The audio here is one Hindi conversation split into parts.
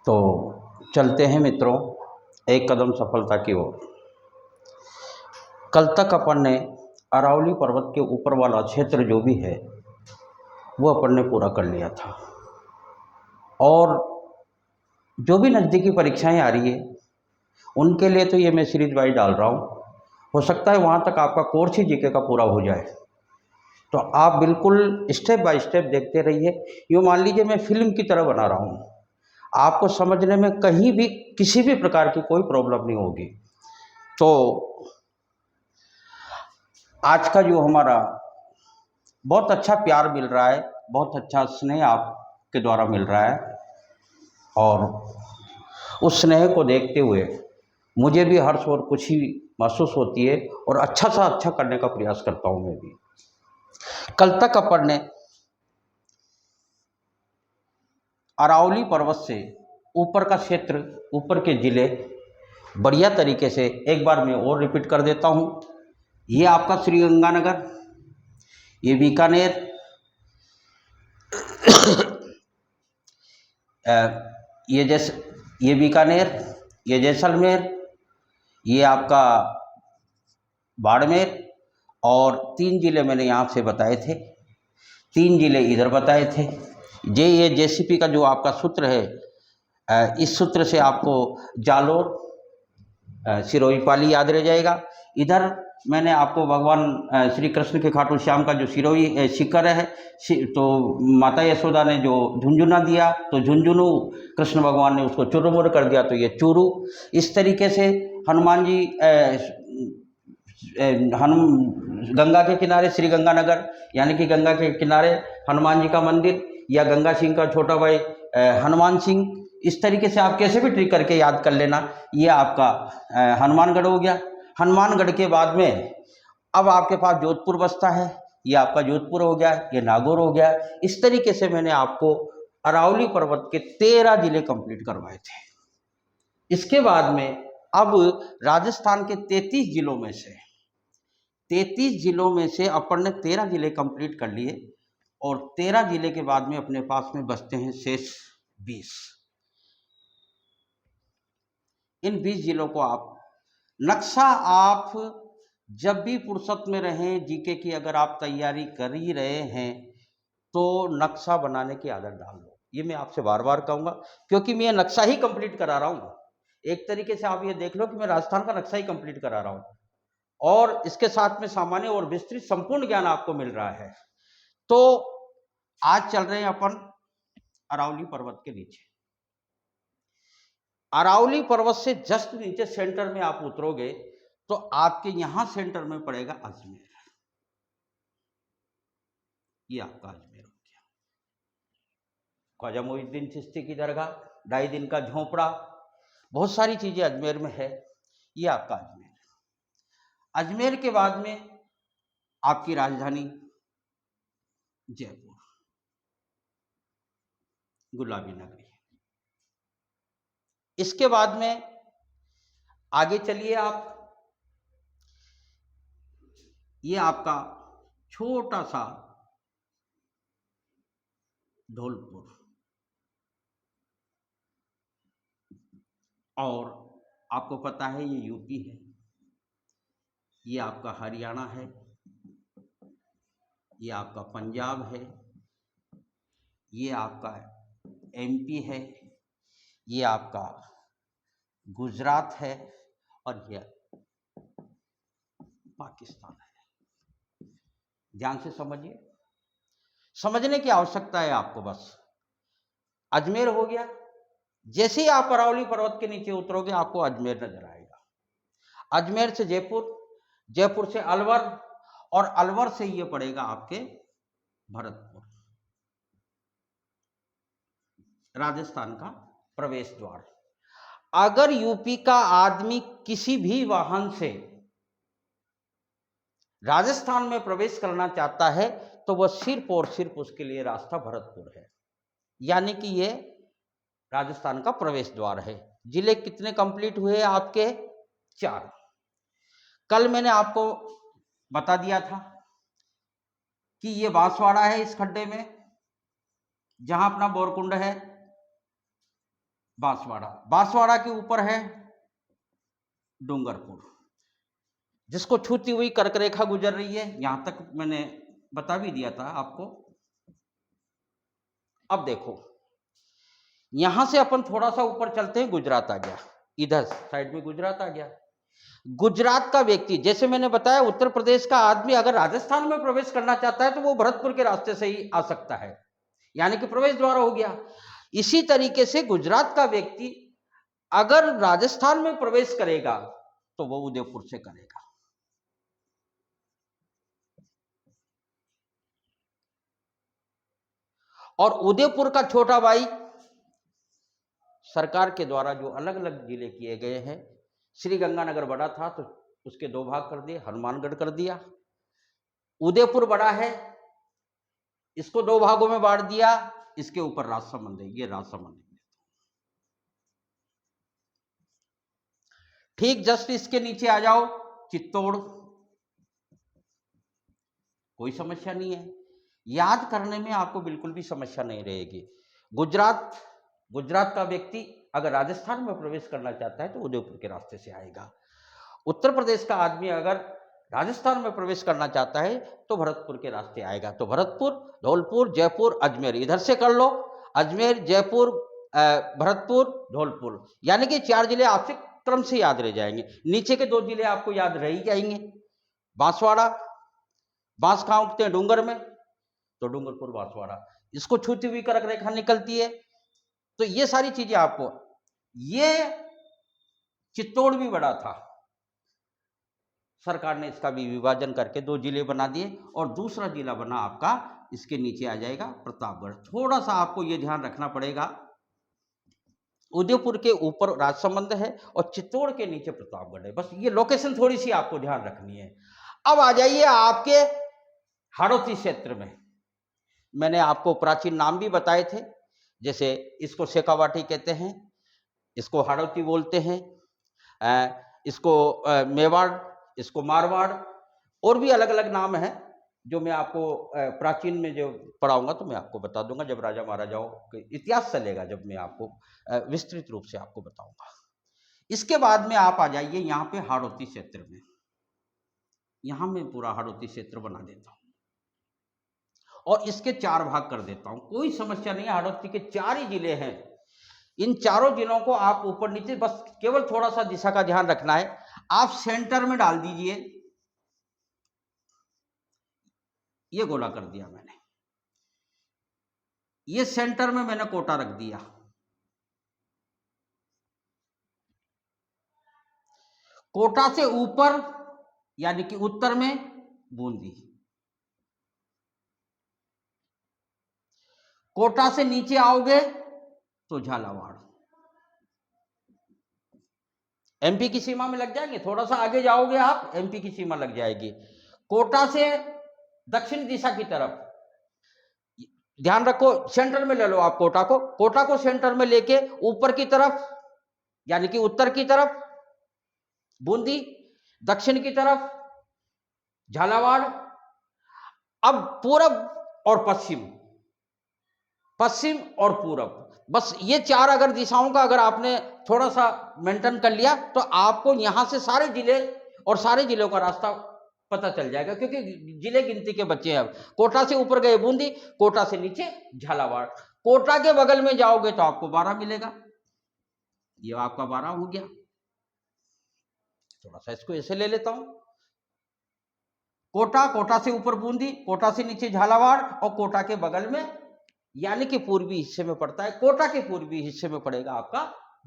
तो चलते हैं मित्रों एक कदम सफलता की ओर। कल तक अपन ने अरावली पर्वत के ऊपर वाला क्षेत्र जो भी है वो अपन ने पूरा कर लिया था, और जो भी नज़दीकी परीक्षाएं आ रही है उनके लिए तो ये मैं सीरीज वाइज डाल रहा हूँ। हो सकता है वहाँ तक आपका कोर्स ही जीके का पूरा हो जाए, तो आप बिल्कुल स्टेप बाय स्टेप देखते रहिए। यूँ मान लीजिए मैं फिल्म की तरह बना रहा हूँ, आपको समझने में कहीं भी किसी भी प्रकार की कोई प्रॉब्लम नहीं होगी। तो आज का जो हमारा बहुत अच्छा प्यार मिल रहा है, बहुत अच्छा स्नेह आपके द्वारा मिल रहा है, और उस स्नेह को देखते हुए मुझे भी हर्ष और खुशी महसूस होती है, और अच्छा सा अच्छा करने का प्रयास करता हूँ मैं भी। कल तक अपन ने अरावली पर्वत से ऊपर का क्षेत्र, ऊपर के ज़िले बढ़िया तरीके से एक बार मैं और रिपीट कर देता हूँ। ये आपका श्रीगंगानगर, ये बीकानेर, ये बीकानेर, ये जैसलमेर, ये आपका बाड़मेर, और 3 ज़िले मैंने यहाँ से बताए थे, 3 ज़िले इधर बताए थे। ये जेसीपी का जो आपका सूत्र है, इस सूत्र से आपको जालोर, सिरोही पाली याद रह जाएगा। इधर मैंने आपको भगवान श्री कृष्ण के खाटू श्याम का जो सिरोही शिखर है, तो माता यशोदा ने जो झुंझुना दिया तो झुंझुनू कृष्ण भगवान ने उसको चुरमुर कर दिया, तो ये चूरू। इस तरीके से हनुमान जी गंगा के किनारे श्री गंगानगर, यानी कि गंगा के किनारे हनुमान जी का मंदिर, या गंगा सिंह का छोटा भाई हनुमान सिंह। इस तरीके से आप कैसे भी ट्रिक करके याद कर लेना। ये आपका हनुमानगढ़ हो गया। हनुमानगढ़ के बाद में अब आपके पास जोधपुर बसता है, ये आपका जोधपुर हो गया, ये नागौर हो गया। इस तरीके से मैंने आपको अरावली पर्वत के 13 ज़िले कंप्लीट करवाए थे। इसके बाद में अब राजस्थान के 33 ज़िलों में से 33 ज़िलों में से अपन ने 13 ज़िले कंप्लीट कर लिए, और 13 ज़िले के बाद में अपने पास में बचते हैं शेष 20। इन 20 ज़िलों को आप नक्शा, आप जब भी फुर्सत में रहें, जीके की अगर आप तैयारी कर ही रहे हैं तो नक्शा बनाने की आदत डाल लो। ये मैं आपसे बार बार कहूँगा, क्योंकि मैं ये नक्शा ही कंप्लीट करा रहा हूँ। एक तरीके से आप ये देख लो कि मैं राजस्थान का नक्शा ही कंप्लीट करा रहा हूँ, और इसके साथ में सामान्य और विस्तृत संपूर्ण ज्ञान आपको मिल रहा है। तो आज चल रहे हैं अपन अरावली पर्वत के नीचे। अरावली पर्वत से जस्ट नीचे सेंटर में आप उतरोगे तो आपके यहां सेंटर में पड़ेगा अजमेर। ये आपका अजमेर हो गया। ख्वाजा मोइनुद्दीन चिश्ती की दरगाह, 2.5 दिन का झोंपड़ा, बहुत सारी चीजें अजमेर में है। ये आपका अजमेर। अजमेर के बाद में आपकी राजधानी जयपुर, गुलाबी नगरी। इसके बाद में आगे चलिए आप, ये आपका छोटा सा धौलपुर, और आपको पता है ये यूपी है, ये आपका हरियाणा है, ये आपका पंजाब है, ये आपका एमपी है, ये आपका गुजरात है, और ये पाकिस्तान है। ध्यान से समझिए, समझने की आवश्यकता है आपको बस। अजमेर हो गया। जैसे ही आप अरावली पर्वत के नीचे उतरोगे आपको अजमेर नजर आएगा। अजमेर से जयपुर, जयपुर से अलवर, और अलवर से ये पड़ेगा आपके भरतपुर, राजस्थान का प्रवेश द्वार। अगर यूपी का आदमी किसी भी वाहन से राजस्थान में प्रवेश करना चाहता है तो वह सिर्फ और सिर्फ उसके लिए रास्ता भरतपुर है, यानी कि ये राजस्थान का प्रवेश द्वार है। जिले कितने कंप्लीट हुए आपके? 4। कल मैंने आपको बता दिया था कि ये बांसवाड़ा है, इस खड्डे में जहां अपना बोरकुंड है, बांसवाड़ा, बांसवाड़ा के ऊपर है डूंगरपुर, जिसको छूती हुई कर्क रेखा गुजर रही है। यहां तक मैंने बता भी दिया था आपको। अब देखो, यहां से अपन थोड़ा सा ऊपर चलते हैं, गुजरात आ गया, इधर साइड में गुजरात आ गया। गुजरात का व्यक्ति, जैसे मैंने बताया, उत्तर प्रदेश का आदमी अगर राजस्थान में प्रवेश करना चाहता है तो वो भरतपुर के रास्ते से ही आ सकता है, यानी कि प्रवेश द्वार हो गया। इसी तरीके से गुजरात का व्यक्ति अगर राजस्थान में प्रवेश करेगा तो वो उदयपुर से करेगा। और उदयपुर का छोटा भाई सरकार के द्वारा जो अलग अलग जिले किए गए हैं, श्री गंगानगर बड़ा था तो उसके 2 भाग कर दिए, हनुमानगढ़ कर दिया। उदयपुर बड़ा है, इसको 2 भागों में बांट दिया, इसके ऊपर राजसमंद है, ये राजसमंद है। ठीक जस्ट इसके नीचे आ जाओ, चित्तौड़, कोई समस्या नहीं है, याद करने में आपको बिल्कुल भी समस्या नहीं रहेगी। गुजरात का व्यक्ति अगर राजस्थान में प्रवेश करना चाहता है तो उदयपुर के रास्ते से आएगा। उत्तर प्रदेश का आदमी अगर राजस्थान में प्रवेश करना चाहता है तो भरतपुर के रास्ते आएगा। तो भरतपुर, धौलपुर, जयपुर, अजमेर, इधर से कर लो, अजमेर, जयपुर, भरतपुर, धौलपुर, यानी कि 4 जिले आपसे क्रम से याद रह जाएंगे। नीचे के 2 जिले आपको याद रह ही जाएंगे। बांसवाड़ा, बांस कहाँ उगते हैं? डूंगर में, तो डूंगरपुर, बांसवाड़ा, इसको छूती हुई कर्क रेखा निकलती है। तो ये सारी चीजें आपको, ये चित्तौड़ भी बड़ा था, सरकार ने इसका भी विभाजन करके 2 जिले बना दिए, और दूसरा जिला बना आपका, इसके नीचे आ जाएगा प्रतापगढ़। थोड़ा सा आपको ये ध्यान रखना पड़ेगा, उदयपुर के ऊपर राजसमंद है और चित्तौड़ के नीचे प्रतापगढ़ है। बस ये लोकेशन थोड़ी सी आपको ध्यान रखनी है। अब आ जाइए आपके हाड़ौती क्षेत्र में। मैंने आपको प्राचीन नाम भी बताए थे, जैसे इसको शेखावाटी कहते हैं, इसको हाड़ौती बोलते हैं, इसको मेवाड़, इसको मारवाड़, और भी अलग अलग नाम हैं जो मैं आपको प्राचीन में जो पढ़ाऊंगा तो मैं आपको बता दूंगा, जब राजा महाराजाओं के इतिहास चलेगा, जब मैं आपको विस्तृत रूप से आपको बताऊंगा। इसके बाद में आप आ जाइए यहाँ पे हाड़ौती क्षेत्र में। यहाँ मैं पूरा हाड़ौती क्षेत्र बना देता हूँ और इसके 4 भाग कर देता हूँ, कोई समस्या नहीं है। हाड़ौती के 4 ही जिले हैं, इन चारों जिलों को आप ऊपर नीचे, बस केवल थोड़ा सा दिशा का ध्यान रखना है। आप सेंटर में डाल दीजिए, ये गोला कर दिया मैंने, ये सेंटर में मैंने कोटा रख दिया। कोटा से ऊपर यानी कि उत्तर में बूंदी, कोटा से नीचे आओगे तो झालावाड़, एमपी की सीमा में लग जाएंगे। थोड़ा सा आगे जाओगे आप, एमपी की सीमा लग जाएगी। कोटा से दक्षिण दिशा की तरफ, ध्यान रखो, सेंटर में ले लो आप कोटा को, कोटा को सेंटर में लेके ऊपर की तरफ यानी कि उत्तर की तरफ बूंदी, दक्षिण की तरफ झालावाड़, अब पूरब और पश्चिम, पश्चिम और पूरब, बस ये 4 अगर दिशाओं का अगर आपने थोड़ा सा मेंटेन कर लिया तो आपको यहां से सारे जिले और सारे जिलों का रास्ता पता चल जाएगा, क्योंकि जिले गिनती के बच्चे हैं। अब कोटा से ऊपर गए बूंदी, कोटा से नीचे झालावाड़, कोटा के बगल में जाओगे तो आपको 12 मिलेगा, ये आपका 12 हो गया। थोड़ा सा इसको ऐसे ले लेता हूं, कोटा, कोटा से ऊपर बूंदी, कोटा से नीचे झालावाड़, और कोटा के बगल में यानी कि पूर्वी हिस्से में पड़ता है, कोटा के पूर्वी हिस्से में पड़ेगा आपका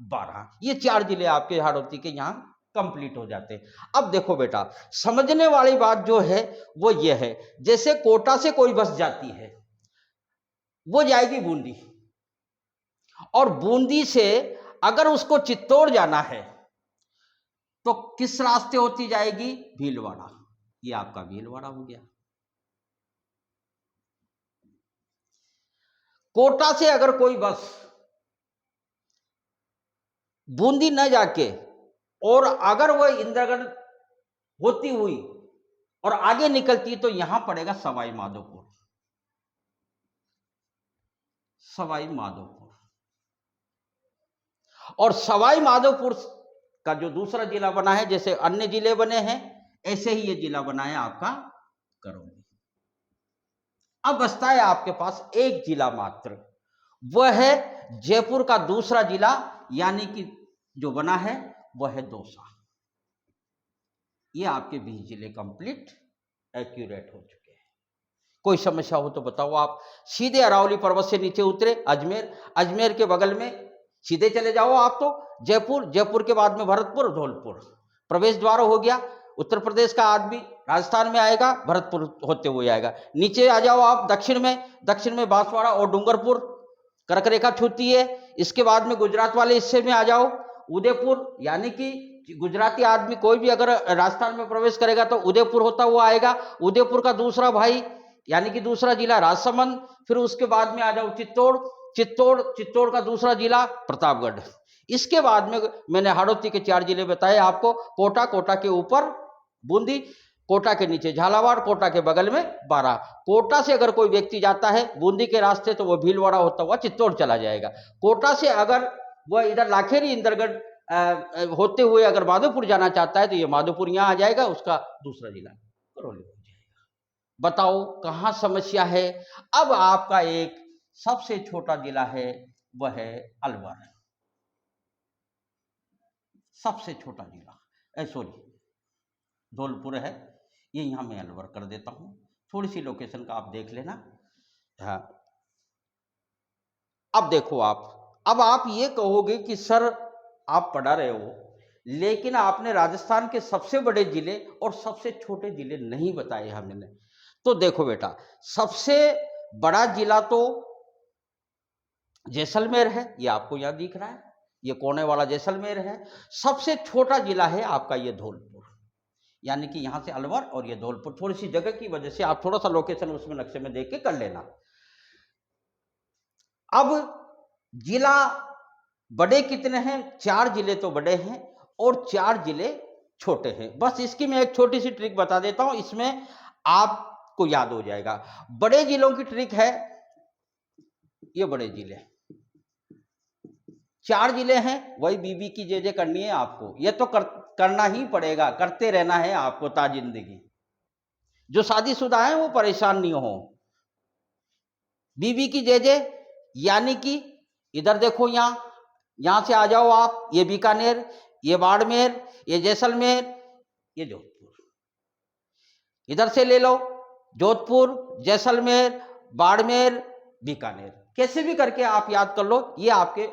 12। ये 4 जिले आपके हाड़ौती के यहां कंप्लीट हो जाते हैं। अब देखो बेटा, समझने वाली बात जो है वो ये है, जैसे कोटा से कोई बस जाती है, वो जाएगी बूंदी, और बूंदी से अगर उसको चित्तौड़ जाना है तो किस रास्ते होती जाएगी? भीलवाड़ा, ये आपका भीलवाड़ा हो गया। कोटा से अगर कोई बस बूंदी न जाके और अगर वह इंद्रगढ़ होती हुई और आगे निकलती तो यहां पड़ेगा सवाई माधोपुर, सवाई माधोपुर। और सवाई माधोपुर का जो दूसरा जिला बना है, जैसे अन्य जिले बने हैं ऐसे ही ये जिला बना है आपका करौली। अब बचता है आपके पास एक जिला मात्र, वह है जयपुर का दूसरा जिला, यानी कि जो बना है वह है दौसा। ये आपके 20 जिले कंप्लीट एक्यूरेट हो चुके हैं। कोई समस्या हो तो बताओ आप। सीधे अरावली पर्वत से नीचे उतरे अजमेर, अजमेर के बगल में सीधे चले जाओ आप तो जयपुर, जयपुर के बाद में भरतपुर, धौलपुर प्रवेश द्वार हो गया। उत्तर प्रदेश का आदमी राजस्थान में आएगा, भरतपुर होते हुए आएगा। नीचे आ जाओ आप दक्षिण में बांसवाड़ा और डूंगरपुर कर्क रेखा छूती है। इसके बाद में गुजरात वाले हिस्से में आ जाओ, उदयपुर, यानी कि गुजराती आदमी कोई भी अगर राजस्थान में प्रवेश करेगा तो उदयपुर होता हुआ आएगा। उदयपुर का दूसरा भाई यानी कि दूसरा जिला राजसमंद। फिर उसके बाद में आ जाओ चित्तौड़ का दूसरा जिला प्रतापगढ़। इसके बाद में मैंने हाड़ौती के 4 जिले बताए आपको, कोटा के ऊपर बूंदी, कोटा के नीचे झालावाड़, कोटा के बगल में बारा। कोटा से अगर कोई व्यक्ति जाता है बूंदी के रास्ते तो वह भीलवाड़ा होता हुआ चित्तौड़ चला जाएगा। कोटा से अगर वह इधर लाखेरी इंदरगढ़ होते हुए अगर माधोपुर जाना चाहता है तो ये माधोपुर यहाँ आ जाएगा, उसका दूसरा जिला करौली हो जाएगा। बताओ कहाँ समस्या है। अब आपका एक सबसे छोटा जिला है, वह है अलवर। सबसे छोटा जिला सॉरी धौलपुर है, ये यहां मैं अलवर कर देता हूं। थोड़ी सी लोकेशन का आप देख लेना। हाँ, अब देखो अब आप ये कहोगे कि सर आप पढ़ा रहे हो लेकिन आपने राजस्थान के सबसे बड़े जिले और सबसे छोटे जिले नहीं बताए हमने। तो देखो बेटा, सबसे बड़ा जिला तो जैसलमेर है, ये आपको यहां दिख रहा है, ये कोने वाला जैसलमेर है। सबसे छोटा जिला है आपका ये धौलपुर, यानी कि यहां से अलवर और ये धौलपुर। थोड़ी सी जगह की वजह से आप थोड़ा सा लोकेशन उसमें नक्शे में देख के कर लेना। अब जिला बड़े कितने हैं? 4 जिले तो बड़े हैं और 4 जिले छोटे हैं। बस इसकी मैं एक छोटी सी ट्रिक बता देता हूं, इसमें आपको याद हो जाएगा। बड़े जिलों की ट्रिक है, ये बड़े जिले 4 जिले हैं, वही बीबी की जे करनी है आपको। ये तो करना ही पड़ेगा, करते रहना है आपको ता जिंदगी। जो शादीशुदा है वो परेशान नहीं हो। बीबी की जे यानी कि इधर देखो, यहां से आ जाओ आप, ये बीकानेर, ये बाड़मेर, ये जैसलमेर, ये जोधपुर। इधर से ले लो जोधपुर, जैसलमेर, बाड़मेर, बीकानेर, कैसे भी करके आप याद कर लो। ये आपके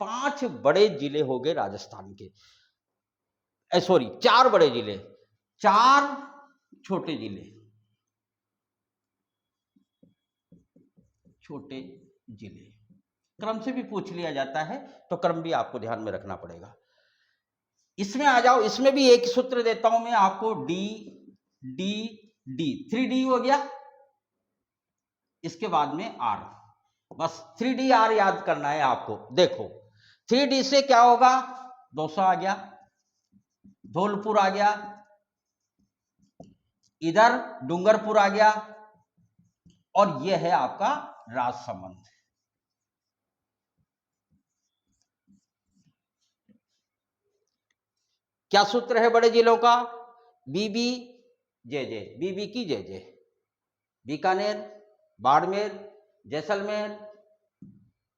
5 बड़े जिले हो गए राजस्थान के। सॉरी 4 बड़े जिले, 4 छोटे जिले, छोटे जिले। क्रम से भी पूछ लिया जाता है तो क्रम भी आपको ध्यान में रखना पड़ेगा। इसमें आ जाओ, इसमें भी एक सूत्र देता हूं मैं आपको, डी डी डी, 3D हो गया। इसके बाद में आर, बस 3DR याद करना है आपको। देखो 3D से क्या होगा, दौसा आ गया, धौलपुर आ गया, इधर डूंगरपुर आ गया और यह है आपका राजसमंद। क्या सूत्र है बड़े जिलों का? बीबी जे, बीबी की जे, बीकानेर, बाड़मेर, जैसलमेर,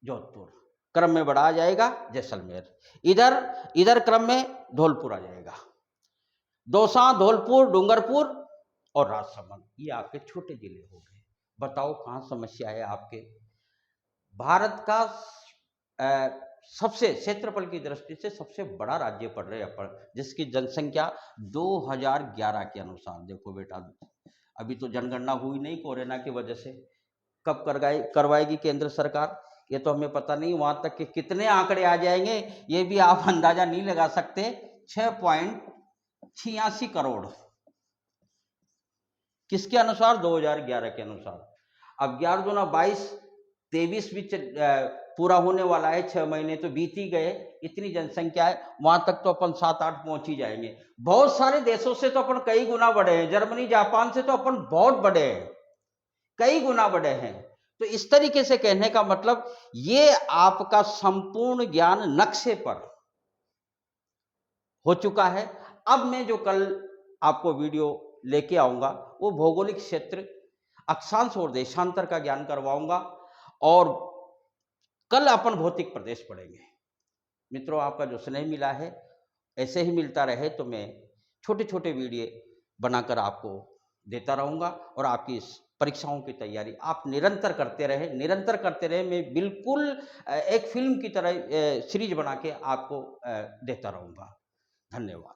जोधपुर। क्रम में बड़ा आ जाएगा जैसलमेर, इधर क्रम में धौलपुर आ जाएगा। दौसा, धौलपुर, डूंगरपुर और राजसमंद, ये आपके छोटे जिले हो गए। बताओ कहाँ समस्या है आपके। भारत का सबसे क्षेत्रफल की दृष्टि से सबसे बड़ा राज्य पड़ रहे अपन, जिसकी जनसंख्या 2011 के अनुसार। देखो बेटा, अभी तो जनगणना हुई नहीं कोरोना की वजह से, कब करवाएगी केंद्र सरकार ये तो हमें पता नहीं। वहां तक के कितने आंकड़े आ जाएंगे ये भी आप अंदाजा नहीं लगा सकते। 6.86 करोड़ किसके अनुसार? 2011 के अनुसार। अब 11 दूना 22, 23 भी पूरा होने वाला है, 6 महीने तो बीत ही गए। इतनी जनसंख्या है, वहां तक तो अपन 7-8 पहुंच ही जाएंगे। बहुत सारे देशों से तो अपन कई गुना बड़े हैं, जर्मनी जापान से तो अपन बहुत बड़े हैं, कई गुना बड़े हैं। तो इस तरीके से कहने का मतलब ये आपका संपूर्ण ज्ञान नक्शे पर हो चुका है। अब मैं जो कल आपको वीडियो लेके आऊंगा वो भौगोलिक क्षेत्र, अक्षांश और देशांतर का ज्ञान करवाऊंगा और कल अपन भौतिक प्रदेश पढ़ेंगे। मित्रों, आपका जो स्नेह मिला है ऐसे ही मिलता रहे तो मैं छोटे छोटे वीडियो बनाकर आपको देता रहूँगा और आपकी इस परीक्षाओं की तैयारी आप निरंतर करते रहे। मैं बिल्कुल एक फिल्म की तरह सीरीज बना के आपको देता रहूँगा। धन्यवाद।